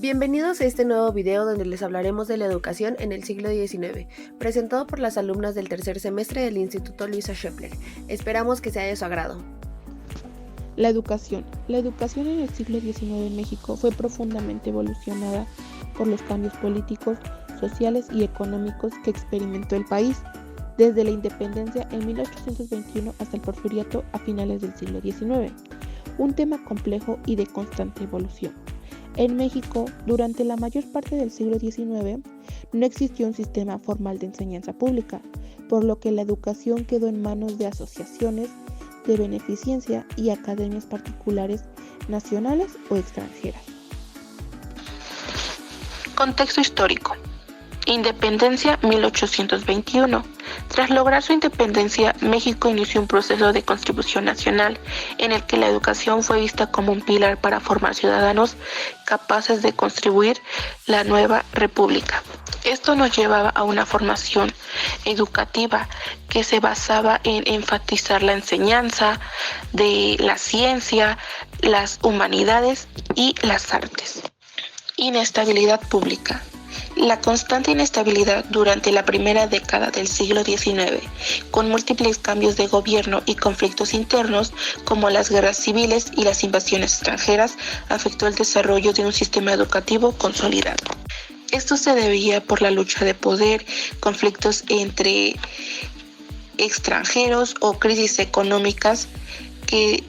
Bienvenidos a este nuevo video donde les hablaremos de la educación en el siglo XIX, presentado por las alumnas del tercer semestre del Instituto Luisa Schepler. Esperamos que sea de su agrado. La educación. La educación en el siglo XIX en México fue profundamente evolucionada por los cambios políticos, sociales y económicos que experimentó el país, desde la independencia en 1821 hasta el porfiriato a finales del siglo XIX, un tema complejo y de constante evolución. En México, durante la mayor parte del siglo XIX, no existió un sistema formal de enseñanza pública, por lo que la educación quedó en manos de asociaciones de beneficencia y academias particulares nacionales o extranjeras. Contexto histórico. Independencia 1821. Tras lograr su independencia, México inició un proceso de constitución nacional en el que la educación fue vista como un pilar para formar ciudadanos capaces de construir la nueva república. Esto nos llevaba a una formación educativa que se basaba en enfatizar la enseñanza de la ciencia, las humanidades y las artes. Inestabilidad pública. La constante inestabilidad durante la primera década del siglo XIX, con múltiples cambios de gobierno y conflictos internos, como las guerras civiles y las invasiones extranjeras, afectó el desarrollo de un sistema educativo consolidado. Esto se debía por la lucha de poder, conflictos entre extranjeros o crisis económicas, que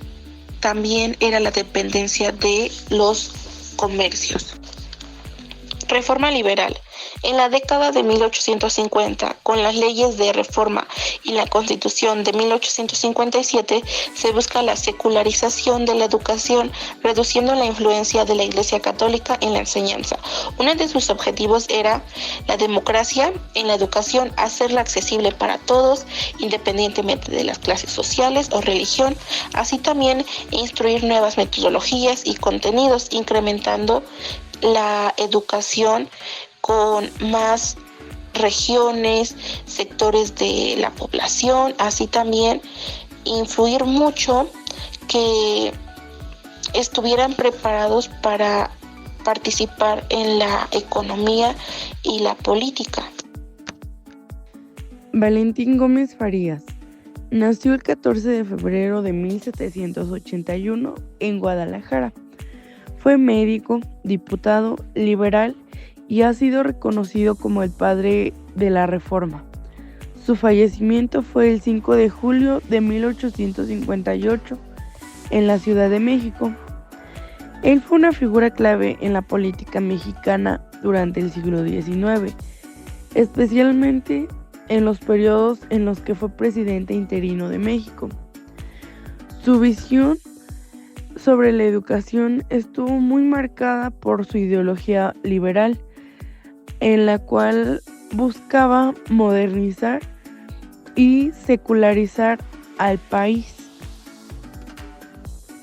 también era la dependencia de los comercios. Reforma liberal. En la década de 1850, con las leyes de reforma y la Constitución de 1857, se busca la secularización de la educación, reduciendo la influencia de la Iglesia Católica en la enseñanza. Uno de sus objetivos era la democracia en la educación, hacerla accesible para todos, independientemente de las clases sociales o religión, así también instruir nuevas metodologías y contenidos, incrementando la educación con más regiones, sectores de la población, así también influir mucho que estuvieran preparados para participar en la economía y la política. Valentín Gómez Farías nació el 14 de febrero de 1781 en Guadalajara. Fue médico, diputado, liberal y ha sido reconocido como el padre de la Reforma. Su fallecimiento fue el 5 de julio de 1858 en la Ciudad de México. Él fue una figura clave en la política mexicana durante el siglo XIX, especialmente en los periodos en los que fue presidente interino de México. Su visión sobre la educación estuvo muy marcada por su ideología liberal, en la cual buscaba modernizar y secularizar al país.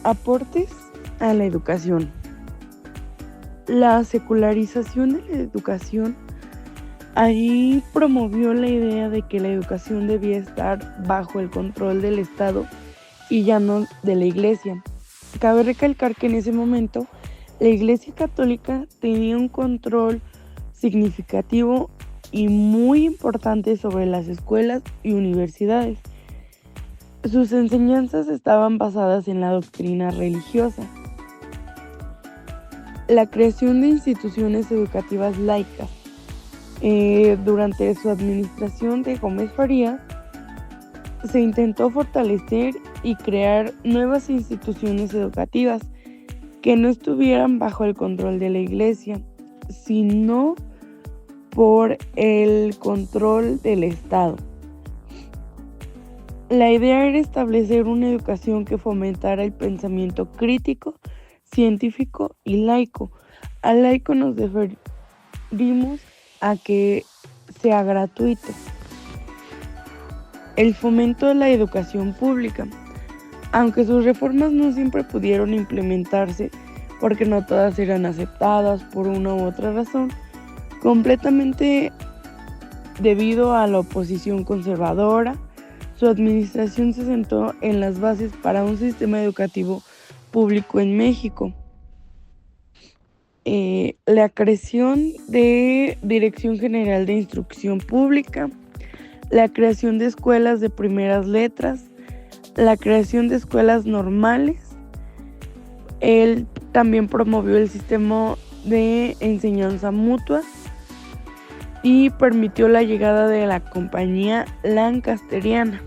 Aportes a la educación. La secularización de la educación ahí promovió la idea de que la educación debía estar bajo el control del Estado y ya no de la Iglesia. Cabe recalcar que en ese momento la Iglesia Católica tenía un control significativo y muy importante sobre las escuelas y universidades. Sus enseñanzas estaban basadas en la doctrina religiosa. La creación de instituciones educativas laicas. Durante su administración de Gómez Farías, se intentó fortalecer y crear nuevas instituciones educativas que no estuvieran bajo el control de la Iglesia, sino por el control del Estado. La idea era establecer una educación que fomentara el pensamiento crítico, científico y laico. Al laico nos referimos a que sea gratuito. El fomento de la educación pública. Aunque sus reformas no siempre pudieron implementarse porque no todas eran aceptadas por una u otra razón, completamente debido a la oposición conservadora, su administración se sentó en las bases para un sistema educativo público en México. la creación de Dirección General de Instrucción Pública, la creación de escuelas de primeras letras, la creación de escuelas normales. Él también promovió el sistema de enseñanza mutua y permitió la llegada de la Compañía Lancasteriana.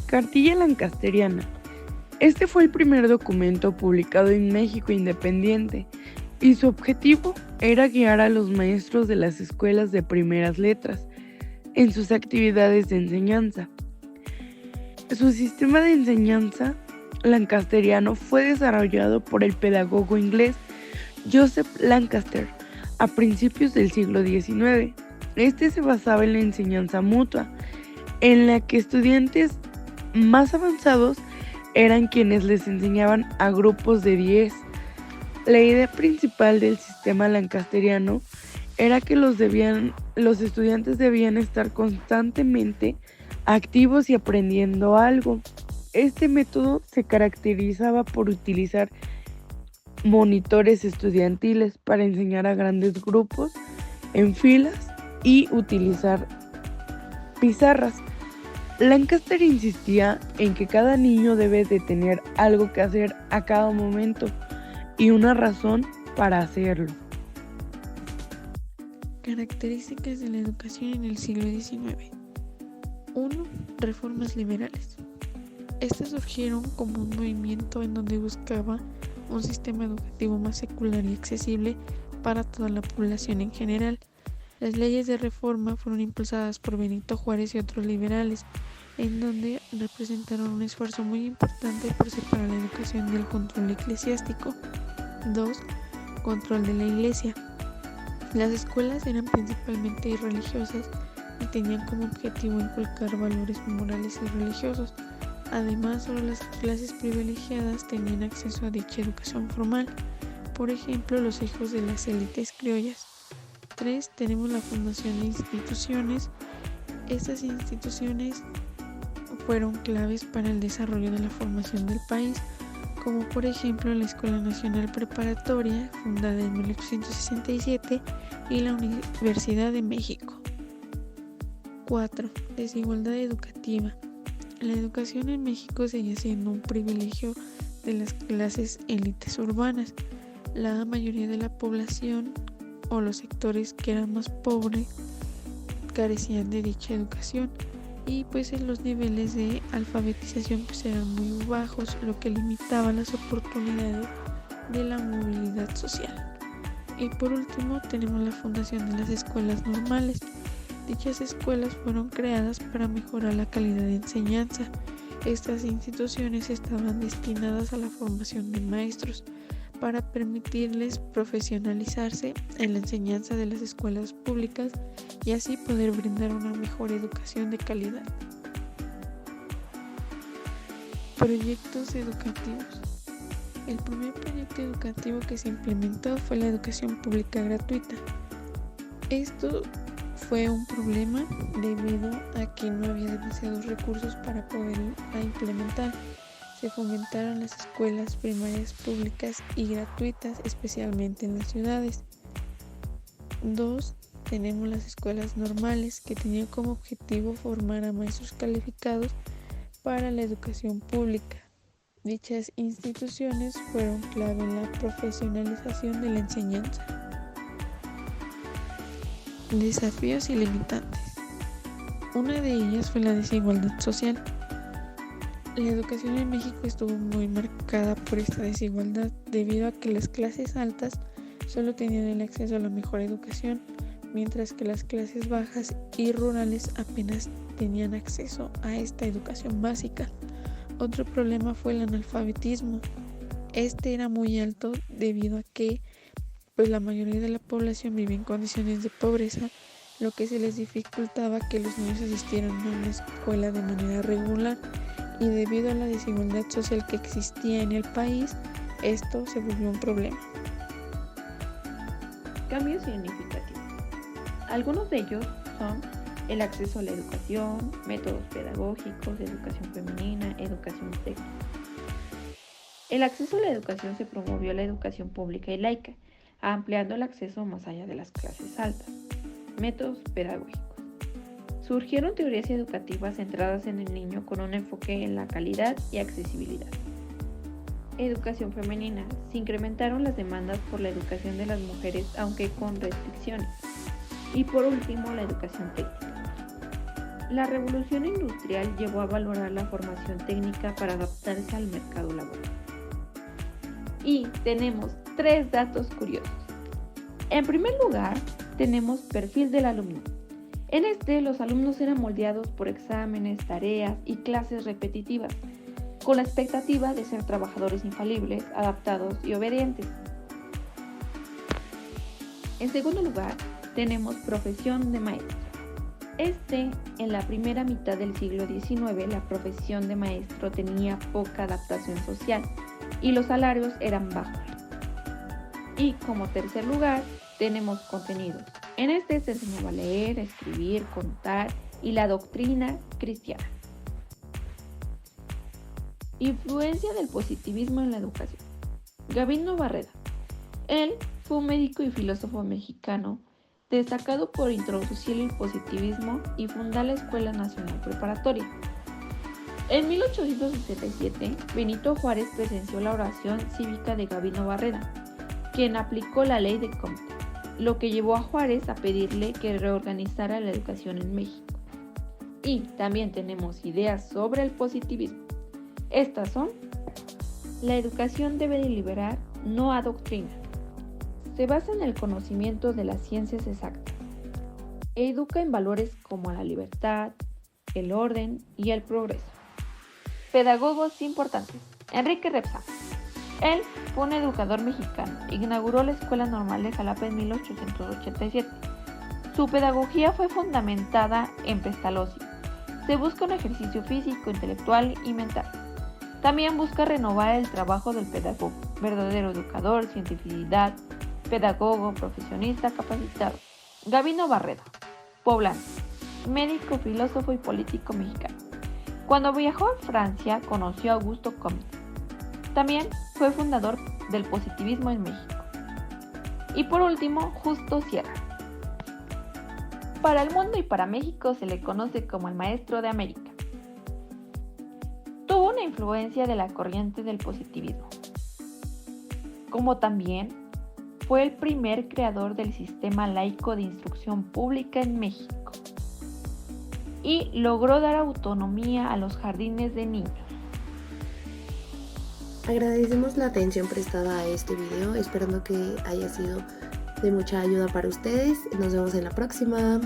Cartilla Lancasteriana. Este fue el primer documento publicado en México independiente y su objetivo era guiar a los maestros de las escuelas de primeras letras en sus actividades de enseñanza. Su sistema de enseñanza lancasteriano fue desarrollado por el pedagogo inglés Joseph Lancaster a principios del siglo XIX. Este se basaba en la enseñanza mutua, en la que estudiantes más avanzados eran quienes les enseñaban a grupos de 10. La idea principal del sistema lancasteriano era que los estudiantes debían estar constantemente activos y aprendiendo algo. Este método se caracterizaba por utilizar monitores estudiantiles para enseñar a grandes grupos en filas y utilizar pizarras. Lancaster insistía en que cada niño debe de tener algo que hacer a cada momento y una razón para hacerlo. Características de la educación en el siglo XIX. 1. Reformas liberales. Estas surgieron como un movimiento en donde buscaba un sistema educativo más secular y accesible para toda la población en general. Las leyes de reforma fueron impulsadas por Benito Juárez y otros liberales, en donde representaron un esfuerzo muy importante por separar la educación del control eclesiástico. 2. Control de la Iglesia. Las escuelas eran principalmente religiosas y tenían como objetivo inculcar valores morales y religiosos. Además, solo las clases privilegiadas tenían acceso a dicha educación formal, por ejemplo, los hijos de las élites criollas. 3. Tenemos la fundación de instituciones. Estas instituciones fueron claves para el desarrollo de la formación del país, como por ejemplo la Escuela Nacional Preparatoria, fundada en 1867, y la Universidad de México. 4. Desigualdad educativa. La educación en México seguía siendo un privilegio de las clases élites urbanas. La mayoría de la población o los sectores que eran más pobres carecían de dicha educación y pues en los niveles de alfabetización pues eran muy bajos, lo que limitaba las oportunidades de la movilidad social. Y por último tenemos la fundación de las escuelas normales. Dichas escuelas fueron creadas para mejorar la calidad de enseñanza. Estas instituciones estaban destinadas a la formación de maestros para permitirles profesionalizarse en la enseñanza de las escuelas públicas y así poder brindar una mejor educación de calidad. Proyectos educativos. El primer proyecto educativo que se implementó fue la educación pública gratuita. Esto fue un problema debido a que no había demasiados recursos para poderlo implementar. Se fomentaron las escuelas primarias públicas y gratuitas, especialmente en las ciudades. 2. Tenemos las escuelas normales, que tenían como objetivo formar a maestros calificados para la educación pública. Dichas instituciones fueron clave en la profesionalización de la enseñanza. Desafíos y limitantes. Una de ellas fue la desigualdad social. La educación en México estuvo muy marcada por esta desigualdad debido a que las clases altas solo tenían el acceso a la mejor educación, mientras que las clases bajas y rurales apenas tenían acceso a esta educación básica. Otro problema fue el analfabetismo. Este era muy alto debido a que la mayoría de la población vive en condiciones de pobreza, lo que se les dificultaba que los niños asistieran a una escuela de manera regular, y debido a la desigualdad social que existía en el país, esto se volvió un problema. Cambios significativos. Algunos de ellos son el acceso a la educación, métodos pedagógicos, educación femenina, educación técnica. El acceso a la educación se promovió la educación pública y laica, ampliando el acceso más allá de las clases altas. Métodos pedagógicos. Surgieron teorías educativas centradas en el niño con un enfoque en la calidad y accesibilidad. Educación femenina. Se incrementaron las demandas por la educación de las mujeres, aunque con restricciones. Y por último, la educación técnica. La revolución industrial llevó a valorar la formación técnica para adaptarse al mercado laboral. Y tenemos 3 datos curiosos. En primer lugar, tenemos perfil del alumno. En este, los alumnos eran moldeados por exámenes, tareas y clases repetitivas, con la expectativa de ser trabajadores infalibles, adaptados y obedientes. En segundo lugar, tenemos profesión de maestro. En la primera mitad del siglo XIX, la profesión de maestro tenía poca adaptación social y los salarios eran bajos. Y como tercer lugar, tenemos contenidos. En este se enseñaba a leer, escribir, contar y la doctrina cristiana. Influencia del positivismo en la educación. Gabino Barreda. Él fue un médico y filósofo mexicano destacado por introducir el positivismo y fundar la Escuela Nacional Preparatoria. En 1867, Benito Juárez presenció la oración cívica de Gabino Barreda, quien aplicó la ley de Comte, lo que llevó a Juárez a pedirle que reorganizara la educación en México. Y también tenemos ideas sobre el positivismo. Estas son: la educación debe deliberar, no adoctrinar. Se basa en el conocimiento de las ciencias exactas. Educa en valores como la libertad, el orden y el progreso. Pedagogos importantes. Enrique Repsamen. Él fue un educador mexicano. Inauguró la Escuela Normal de Jalapa en 1887. Su pedagogía fue fundamentada en Pestalozzi. Se busca un ejercicio físico, intelectual y mental. También busca renovar el trabajo del pedagogo, verdadero educador, cientificidad, pedagogo, profesionista capacitado. Gabino Barreda, poblano, médico, filósofo y político mexicano. Cuando viajó a Francia, conoció a Augusto Comte. También fue fundador del positivismo en México. Y por último, Justo Sierra. Para el mundo y para México se le conoce como el maestro de América. Tuvo una influencia de la corriente del positivismo, como también fue el primer creador del sistema laico de instrucción pública en México y logró dar autonomía a los jardines de niños. Agradecemos la atención prestada a este video, esperando que haya sido de mucha ayuda para ustedes. Nos vemos en la próxima.